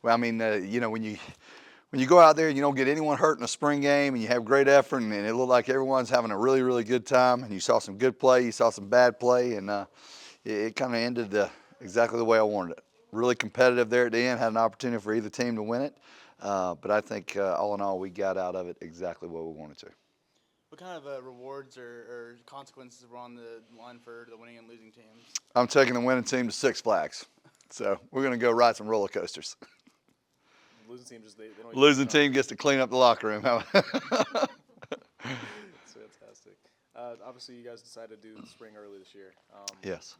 Well, I mean, when you go out there and you don't get anyone hurt in a spring game and you have great effort and it looked like everyone's having a really, really good time and you saw some good play, you saw some bad play, and it kind of ended exactly the way I wanted it. Really competitive there at the end, had an opportunity for either team to win it. But I think all in all, we got out of it exactly what we wanted to. What kind of rewards or consequences were on the line for the winning and losing teams? I'm taking the winning team to Six Flags. So we're going to go ride some roller coasters. Losing team just they don't even Losing team gets to clean up the locker room. That's fantastic. Obviously, you guys decided to do the spring early this year. Yes.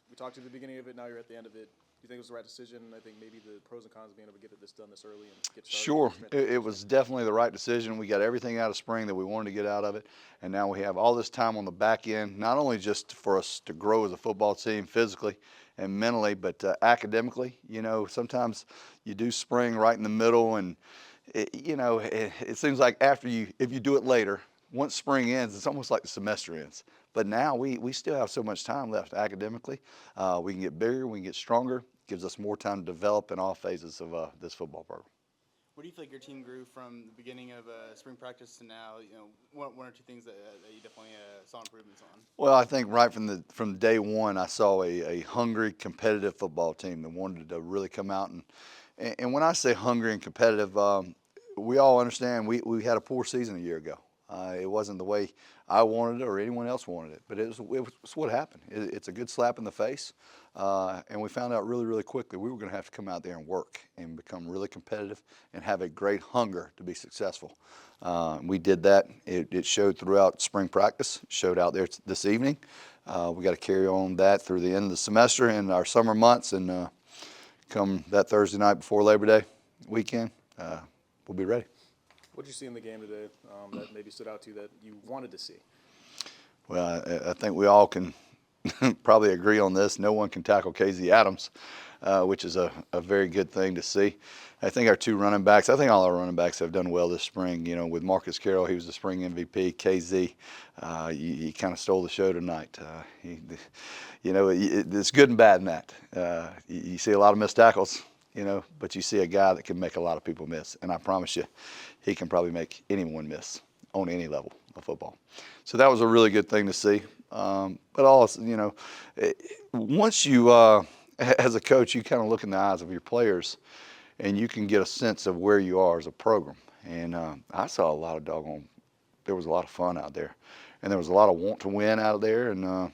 We talked to the beginning of it. Now you're at the end of it. Do you think it was the right decision? I think maybe the pros and cons of being able to get this done this early and get started. Sure, it was definitely the right decision. We got everything out of spring that we wanted to get out of it, and now we have all this time on the back end, not only just for us to grow as a football team physically and mentally, but academically. Sometimes you do spring right in the middle, and it seems like if you do it later, once spring ends, it's almost like the semester ends. But now we still have so much time left academically. We can get bigger, we can get stronger. Gives us more time to develop in all phases of this football program. Where do you feel like your team grew from the beginning of spring practice to now? One or two things that you definitely saw improvements on. Well, I think right from day one, I saw a hungry, competitive football team that wanted to really come out and when I say hungry and competitive, we all understand we had a poor season a year ago. It wasn't the way I wanted it or anyone else wanted it, but it was what happened. It's a good slap in the face, and we found out really, really quickly we were going to have to come out there and work and become really competitive and have a great hunger to be successful. We did that. It showed throughout spring practice, showed out there this evening. We got to carry on that through the end of the semester and our summer months, and come that Thursday night before Labor Day weekend, we'll be ready. What did you see in the game today that maybe stood out to you that you wanted to see? Well, I think we all can probably agree on this. No one can tackle KZ Adams, which is a very good thing to see. I think our two running backs, I think all our running backs have done well this spring. With Marcus Carroll, he was the spring MVP. KZ, he kind of stole the show tonight. It's good and bad in that. You see a lot of missed tackles, but you see a guy that can make a lot of people miss. And I promise you, he can probably make anyone miss on any level of football. So that was a really good thing to see. But also, once you, as a coach, you kind of look in the eyes of your players and you can get a sense of where you are as a program. And I saw there was a lot of fun out there. And there was a lot of want to win out there. And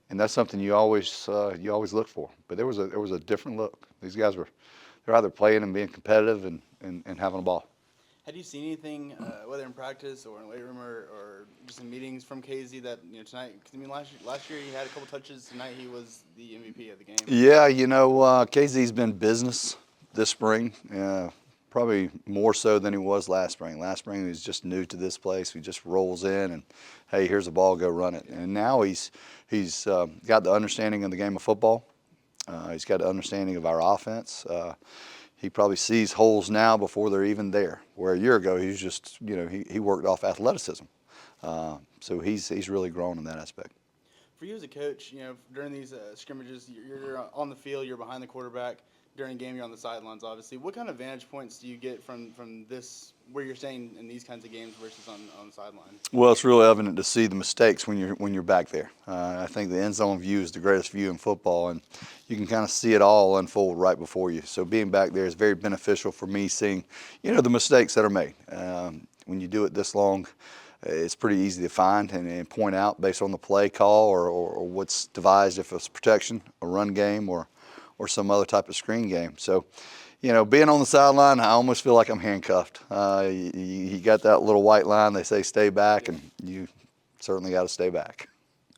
that's something you always look for. But there was a different look. These guys they're either playing and being competitive and having a ball. Had you seen anything, whether in practice or in the weight room or just in meetings from KZ that tonight? Because last year he had a couple touches. Tonight he was the MVP of the game. Yeah, KZ's been business this spring, probably more so than he was last spring. Last spring he was just new to this place. He just rolls in and, hey, here's the ball, go run it. And now he's got the understanding of the game of football. He's got the understanding of our offense. He probably sees holes now before they're even there. Where a year ago he was just, he worked off athleticism. So he's really grown in that aspect. For you as a coach, during these scrimmages, you're on the field, you're behind the quarterback. During a game, you're on the sidelines, obviously. What kind of vantage points do you get from this, where you're staying in these kinds of games versus on the sideline? Well, it's really evident to see the mistakes when you're back there. I think the end zone view is the greatest view in football, and you can kind of see it all unfold right before you. So being back there is very beneficial for me, seeing the mistakes that are made. When you do it this long, it's pretty easy to find and point out based on the play call or what's devised, if it's protection, a run game, or some other type of screen game. So, being on the sideline, I almost feel like I'm handcuffed. You got that little white line, they say stay back, and you certainly got to stay back.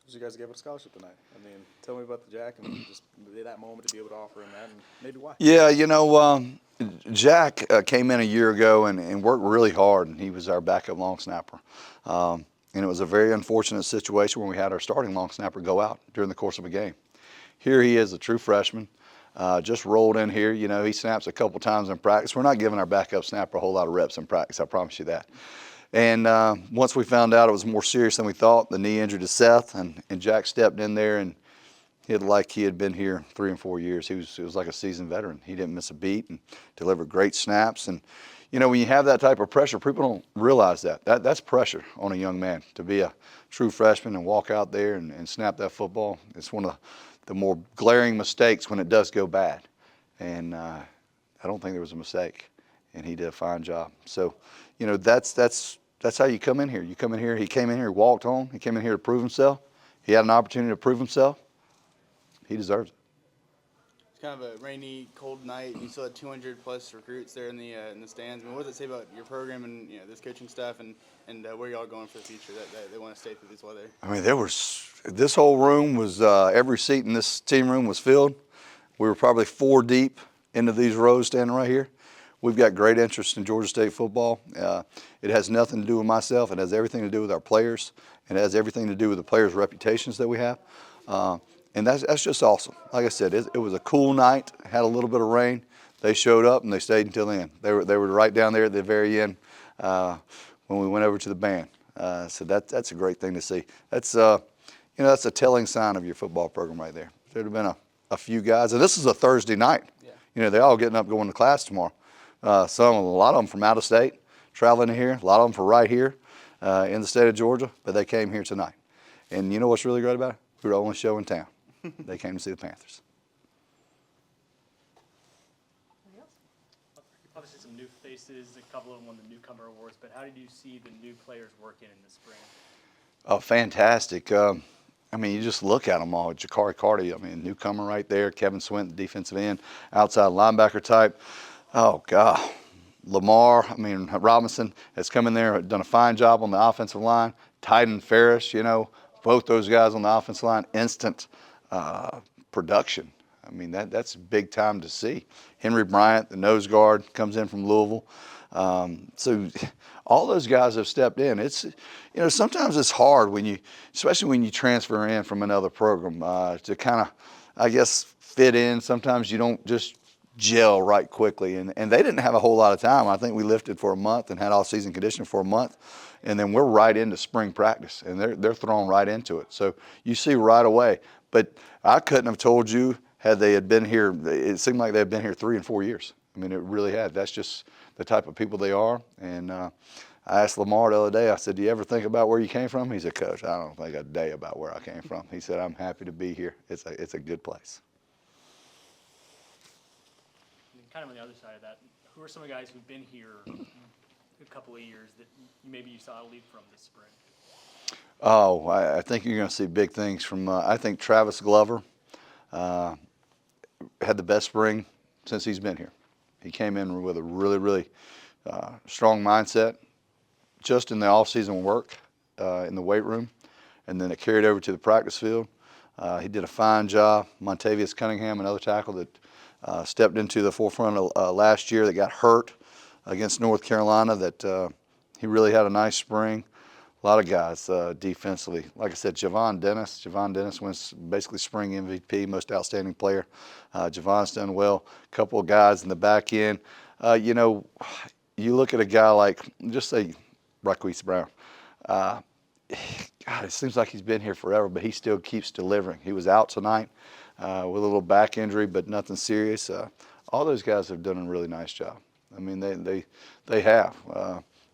You guys gave up a scholarship tonight. I mean, tell me about the Jack and just that moment to be able to offer him that and maybe why. Yeah, Jack came in a year ago and worked really hard, and he was our backup long snapper. And it was a very unfortunate situation when we had our starting long snapper go out during the course of a game. Here he is, a true freshman. Just rolled in here. He snaps a couple times in practice. We're not giving our backup snapper a whole lot of reps in practice, I promise you that. And once we found out it was more serious than we thought, the knee injury to Seth, and Jack stepped in there and like he had been here 3 and 4 years. He was like a seasoned veteran. He didn't miss a beat and delivered great snaps. And when you have that type of pressure, people don't realize that's pressure on a young man to be a true freshman and walk out there and snap that football. It's one of the more glaring mistakes when it does go bad. And I don't think there was a mistake, and he did a fine job. So, that's how you come in here. You come in here. He came in here, walked home. He came in here to prove himself. He had an opportunity to prove himself. He deserves it. It's kind of a rainy, cold night. You still had 200 plus recruits there in the stands. I mean, what does it say about your program and this coaching staff and where y'all going for the future that they want to stay through this weather? I mean, this whole room was every seat in this team room was filled. We were probably 4 deep into these rows standing right here. We've got great interest in Georgia State football. It has nothing to do with myself. It has everything to do with our players. It has everything to do with the players' reputations that we have. And that's just awesome. Like I said, it was a cool night. Had a little bit of rain. They showed up and they stayed until the end. They were right down there at the very end when we went over to the band. So that's a great thing to see. That's that's a telling sign of your football program right there. There'd have been a few guys, and this is a Thursday night. Yeah. They're all getting up going to class tomorrow. A lot of them from out of state, traveling here. A lot of them from right here in the state of Georgia, but they came here tonight. And you know what's really great about it? We were the only show in town. They came to see the Panthers. Obviously some new faces, a couple of them won the newcomer awards, but how did you see the new players working in the spring? Oh, fantastic. You just look at them all. Jakari Carty, newcomer right there. Kevin Swint, defensive end, outside linebacker type. Oh, God. Robinson has come in there, done a fine job on the offensive line. Tyden Ferris, both those guys on the offensive line, instant production. That's big time to see. Henry Bryant, the nose guard, comes in from Louisville. So all those guys have stepped in. It's, sometimes it's hard especially when you transfer in from another program, to kind of, I guess, fit in. Sometimes you don't just gel right quickly. And they didn't have a whole lot of time. I think we lifted for a month and had all-season conditioning for a month. And then we're right into spring practice, and they're thrown right into it. So you see right away. But I couldn't have told you had been here. It seemed like they had been here 3 and 4 years. It really had. That's just the type of people they are. And I asked Lamar the other day, I said, do you ever think about where you came from? He said, Coach, I don't think a day about where I came from. He said, I'm happy to be here. It's a good place. And kind of on the other side of that, who are some of the guys who've been here a couple of years that maybe you saw a leap from this spring? Oh, I think you're going to see big things from, I think Travis Glover had the best spring since he's been here. He came in with a really, really strong mindset just in the off-season work in the weight room, and then it carried over to the practice field. He did a fine job. Montavious Cunningham, another tackle that stepped into the forefront last year that got hurt against North Carolina, that he really had a nice spring. A lot of guys defensively. Like I said, Javon Dennis wins basically spring MVP, most outstanding player. Javon's done well. A couple of guys in the back end. You look at a guy like, just say, Raquise Brown. God, it seems like he's been here forever, but he still keeps delivering. He was out tonight with a little back injury, but nothing serious. All those guys have done a really nice job. They have.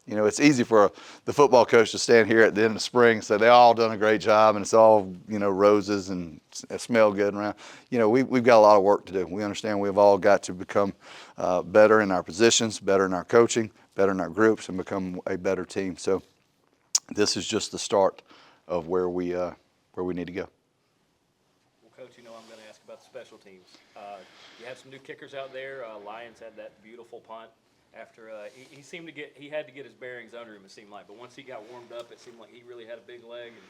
It's easy for the football coach to stand here at the end of spring and say they all done a great job and it's all, roses and smell good around. We've got a lot of work to do. We understand we've all got to become better in our positions, better in our coaching, better in our groups, and become a better team. So this is just the start of where we need to go. Well, Coach, I'm going to ask about the special teams. You had some new kickers out there. Lyons had that beautiful punt. After he had to get his bearings under him, it seemed like. But once he got warmed up, it seemed like he really had a big leg. And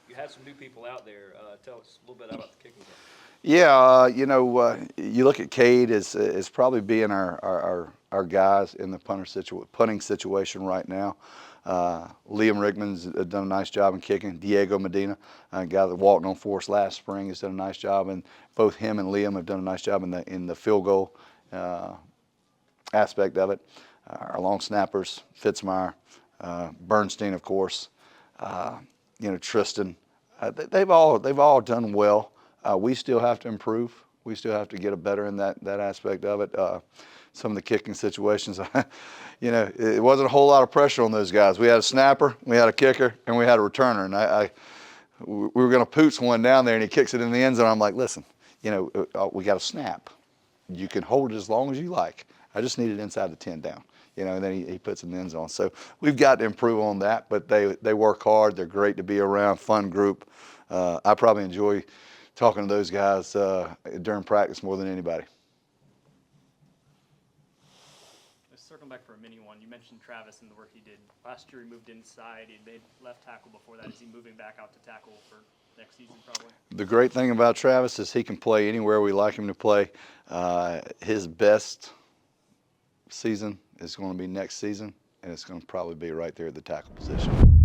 you had some new people out there. Tell us a little bit about the kicking game. Yeah, you look at Cade as probably being our guys in the punting situation right now. Liam Rickman's done a nice job in kicking. Diego Medina, a guy that walked on for us last spring, has done a nice job. And both him and Liam have done a nice job in the field goal aspect of it. Our long snappers, Fitzmeyer, Bernstein, of course, Tristan. They've all done well. We still have to improve. We still have to get better in that aspect of it. Some of the kicking situations, it wasn't a whole lot of pressure on those guys. We had a snapper, we had a kicker, and we had a returner. And we were going to pooch one down there, and he kicks it in the end zone. I'm like, listen, we got a snap. You can hold it as long as you like. I just need it inside the 10 down. And then he puts it in the end zone. So we've got to improve on that, but they work hard. They're great to be around, fun group. I probably enjoy talking to those guys during practice more than anybody. Let's circle back for a mini one. You mentioned Travis and the work he did. Last year he moved inside. He made left tackle before that. Is he moving back out to tackle for next season probably? The great thing about Travis is he can play anywhere we like him to play. His best season is going to be next season, and it's going to probably be right there at the tackle position.